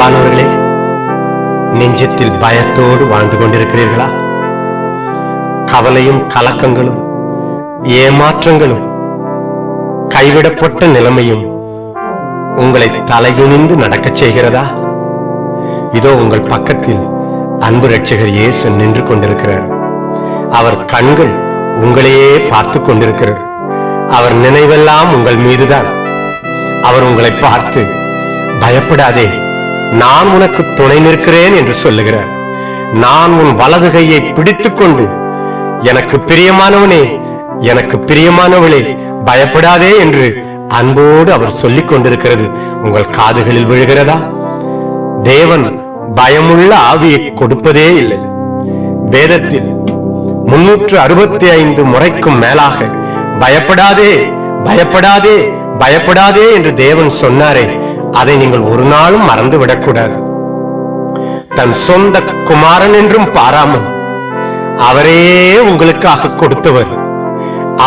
அன்பானவர்களே, நெஞ்சத்தில் பயத்தோடு வாழ்ந்து கொண்டிருக்கிறீர்களா? கவலையும் கலக்கங்களும் ஏமாற்றங்களும் கைவிடப்பட்ட நிலைமையும் உங்களை தலைகுனிந்து நடக்கச் செய்கிறதா? இதோ உங்கள் பக்கத்தில் அன்பு இரட்சகர் இயேசு நின்று கொண்டிருக்கிறார். அவர் கண்கள் உங்களையே பார்த்து கொண்டிருக்கிறார். அவர் நினைவெல்லாம் உங்கள் மீதுதான். அவர் உங்களை பார்த்து, பயப்படாதே, நான் உனக்கு துணை நிற்கிறேன் என்று சொல்லுகிறார். நான் உன் வலது கையை பிடித்துக் கொண்டு, எனக்கு பிரியமானவனே, எனக்கு பிரியமானவளே, பயப்படாதே என்று அன்போடு அவர் சொல்லிக் கொண்டிருக்கிறது உங்கள் காதுகளில் விழுகிறதா? தேவன் பயமுள்ள ஆவியை கொடுப்பதே இல்லை. வேதத்தில் 365 முறைக்கும் மேலாக பயப்படாதே, பயப்படாதே, பயப்படாதே என்று தேவன் சொன்னாரே, அதை நீங்கள் ஒரு நாளும் மறந்து விடக்கூடாது. தன் சொந்த குமாரன் என்றும் பாராமல் அவரே உங்களுக்காக கொடுத்தவர்.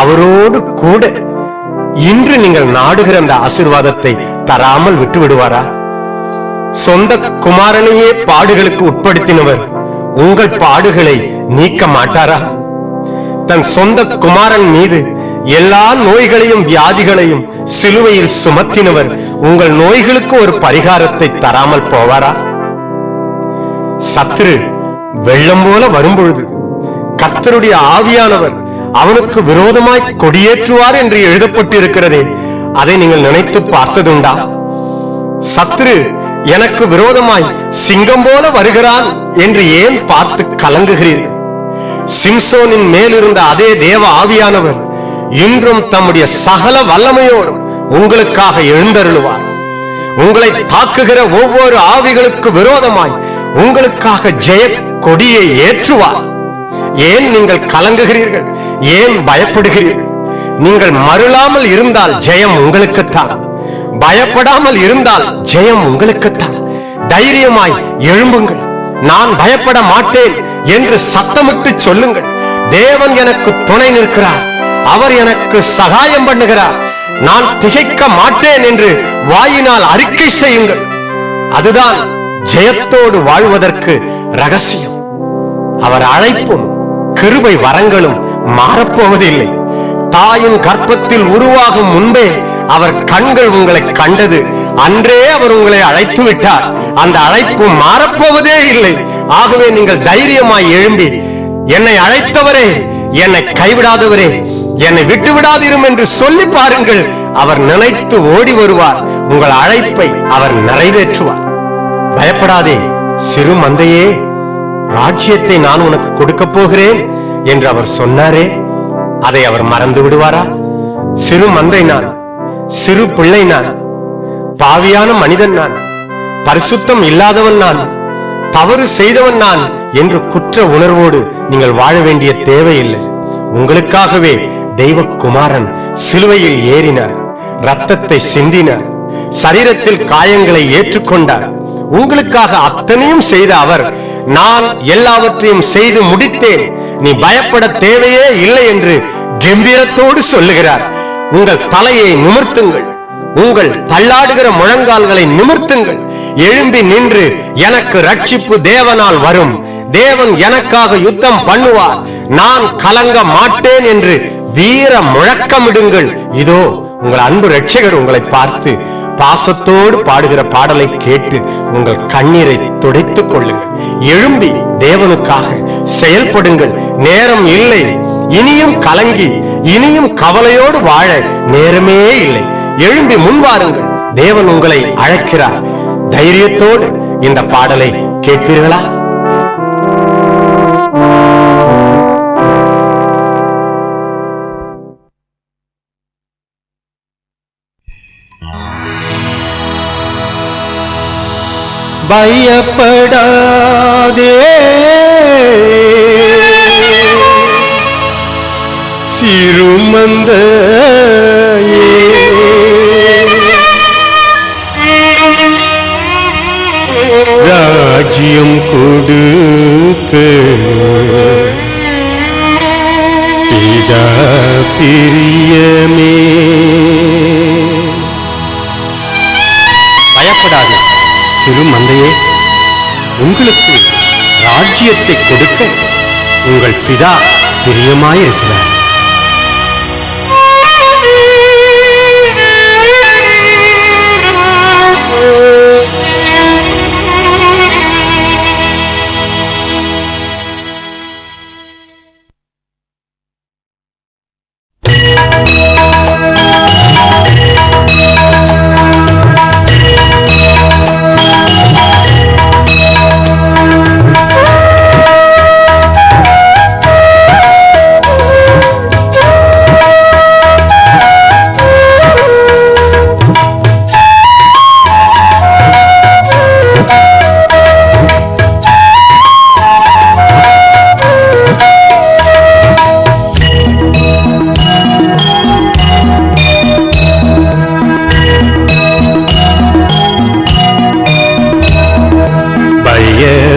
அவரோடு கூட இன்று நீங்கள் நாடுகிற அந்த ஆசீர்வாதத்தை தராமல் விட்டு விடுவாரா? சொந்த குமாரனையே பாடுகளுக்கு உட்படுத்தினவர் உங்கள் பாடுகளை நீக்க மாட்டாரா? தன் சொந்த குமாரன் மீது எல்லா நோய்களையும் வியாதிகளையும் சிலுவையில் சுமத்தினவர் உங்கள் நோய்களுக்கு ஒரு பரிகாரத்தை தராமல் போவாரா? சத்துரு வெள்ளம் போல வரும்பொழுது கர்த்தருடைய ஆவியானவர் அவனுக்கு விரோதமாய் கொடியேற்றுவார் என்று எழுதப்பட்டு இருக்கிறதே, அதை நீங்கள் நினைத்து பார்த்ததுண்டா? சத்துரு எனக்கு விரோதமாய் சிங்கம் போல வருகிறான் என்று ஏன் பார்த்து கலங்குகிறீர்கள்? சிம்சோனின் மேலிருந்த அதே தேவ ஆவியானவர் இன்றும் தம்முடைய சகல வல்லமையோடு உங்களுக்காக எழுந்தருளுவார். உங்களை தாக்குகிற ஒவ்வொரு ஆவிகளுக்கு விரோதமாய் உங்களுக்காக ஜெய கொடியை ஏற்றுவார். ஏன் நீங்கள் கலங்குகிறீர்கள்? ஏன் பயப்படுகிறீர்கள்? நீங்கள் மருளாமல் இருந்தால் ஜெயம் உங்களுக்குத்தான். பயப்படாமல் இருந்தால் ஜெயம் உங்களுக்குத்தான். தைரியமாய் எழும்புங்கள். நான் பயப்பட மாட்டேன் என்று சத்தமிட்டு சொல்லுங்கள். தேவன் எனக்கு துணை நிற்கிறார். அவர் எனக்கு சகாயம் பண்ணுகிறார். நான் திகைக்க மாட்டேன் என்று வாயினால் அறிக்கை செய்யுங்கள். அதுதான் ஜெயத்தோடு வாழ்வதற்கு ரகசியம். அவர் அழைப்பும் கிருபை வரங்களும் மாறப்போவதில்லை. தாயின் கர்ப்பத்தில் உருவாகும் முன்பே அவர் கண்கள் உங்களை கண்டது. அன்றே அவர் உங்களை அழைத்து விட்டார். அந்த அழைப்பு மாறப்போவதே இல்லை. ஆகவே நீங்கள் தைரியமாய் எழும்பி, என்னை அழைத்தவரே, என்னை கைவிடாதவரே, என்னை விட்டு விடாதிரும் என்று சொல்லி பாருங்கள். அவர் நினைத்து ஓடி வருவார். உங்கள் அழைப்பை அவர் நிறைவேற்றுவார். பயப்படாதே சிறு மந்தையே, ராஜ்யத்தை நான் உனக்கு கொடுக்க போகிறேன் என்று அவர் சொன்னாரே, அதை அவர் மறந்து விடுவாரா? சிறு மந்தை நான், சிறு பிள்ளை நான், பாவியான மனிதன் நான், பரிசுத்தம் இல்லாதவன் நான், தவறு செய்தவன் நான் என்று குற்ற உணர்வோடு நீங்கள் வாழ வேண்டிய தேவையில்லை. உங்களுக்காகவே தெய்வகுமாரன் சிலுவையில் ஏறினார், இரத்தத்தை சிந்தினார், சரீரத்தில் காயங்களை ஏற்றுக்கொண்டார். உங்களுக்காக அத்தனையும் செய்த அவர், நான் எல்லாவற்றையும் செய்து முடித்தேன், நீ பயப்பட தேவையே இல்லை என்று கம்பீரத்தோடு சொல்லுகிறார். உங்கள் தலையை நிமிர்த்துங்கள், உங்கள் தள்ளாடுகிற முழங்கால்களை நிமிர்த்துங்கள். எழும்பி நின்று, எனக்கு ரட்சிப்பு தேவனால் வரும், தேவன் எனக்காக யுத்தம் பண்ணுவார், நான் கலங்க மாட்டேன் என்று வீர முழக்கமிடுங்கள். இதோ உங்கள் அன்பு இரட்சகர் உங்களை பார்த்து பாசத்தோடு பாடுகிற பாடலை கேட்டு உங்கள் கண்ணீரை துடைத்துக் கொள்ளுங்கள். எழும்பி தேவனுக்காக செயல்படுங்கள். நேரம் இல்லை. இனியும் கலங்கி இனியும் கவலையோடு வாழ நேரமே இல்லை. எழும்பி முன்வாருங்கள். தேவன் உங்களை அழைக்கிறார். தைரியத்தோடு இந்த பாடலை கேட்பீர்களா? பயப்படாதே சிறுமந்தையே, ராஜ்யம் கொடுக்க பிதா பிரியமே. பயப்படாதே சிறு மந்தையே, உங்களுக்கு ராஜ்யத்தை கொடுக்க உங்கள் பிதா பிரியமாயிருக்கிறார்.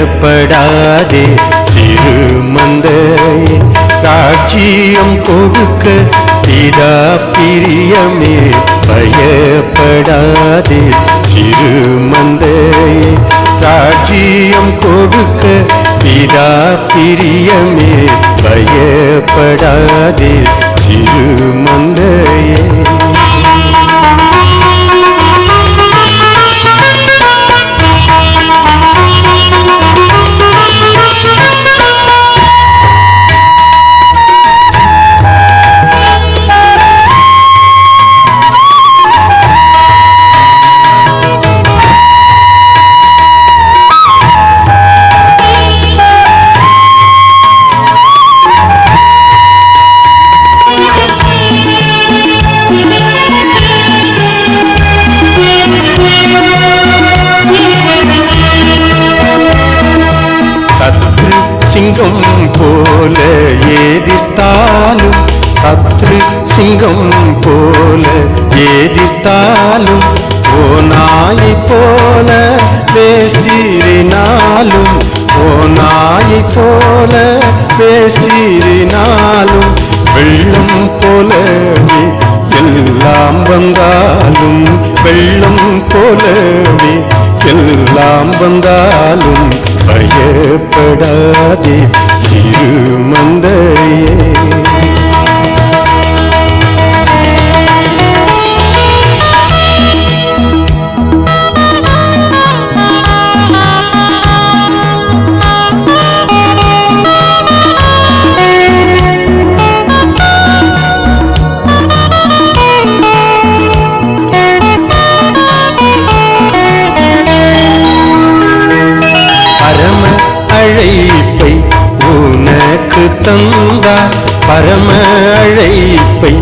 பயப்படாதே சிறு மந்தையே, ராஜ்யம் கொடுக்க பிதா பிரியமே. பயப்படாதே சிறு மந்தையே, ராஜ்யம் கொடுக்க பிதா பிரியமே. பயப்படாதே சிறு மந்தையே. சிங்கம் போல எதிர்த்தாலும், சத்ரு சிங்கம் போல எதிர்த்தாலும், ஓநாயை போல பேசினாலும், ஓநாயை போல பேசினாலும், வெள்ளம் போலவே எல்லாம் வந்தாலும், வெள்ளம் போலவே எல்லாம் வந்தாலும், பயப்படாதே சிறு மந்தையே. அழைப்பை உனக்கு தந்தார், பரம அழைப்பை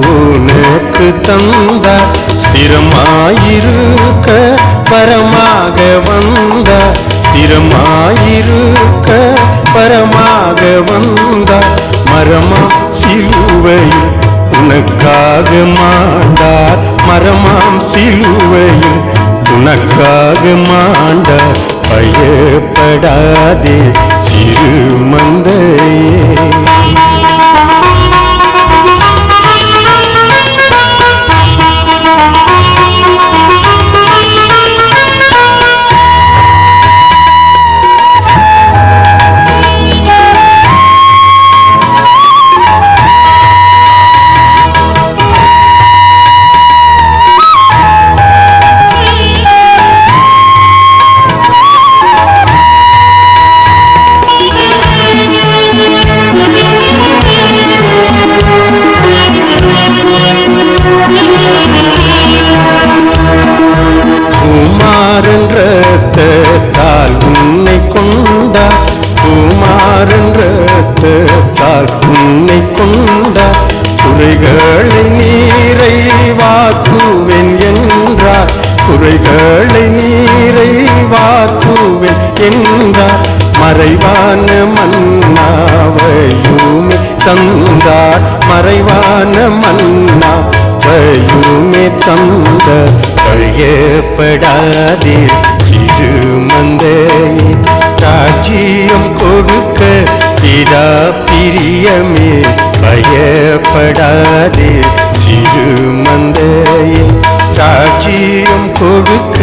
உனக்கு தந்தார். ஸ்திரமாயிருக்க பரமாக வந்தார், ஸ்திரமாயிருக்க பரமாக வந்தார். மரமா சிலுவையில் உனக்காக மாண்டார், மரமாம் சிலுவையில் உனக்காக மாண்டார். பயப்படாதே சிறு மந்தையே. குமாரன் இரத்தத்தால் உன்னை கொண்டார், குமாரன் இரத்தத்தால் உன்னை கொண்டார். குறைகளை நீரைவாக்குவேன் என்றார், குறைகளை நீரைவாக்குவேன் என்றார். மறைவான மன்னாவையுமே தந்தார், மறைவான மன்னாவையுமே தந்த. பயப்படாதே சிறு மந்தையே, ராஜ்யம் கொடுக்க பிதா பிரியமே. பயப்படாதே சிறு மந்தையே, ராஜ்யம் கொடுக்க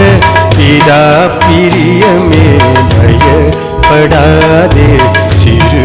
பிதா பிரியமே பயப்படாதே சிறு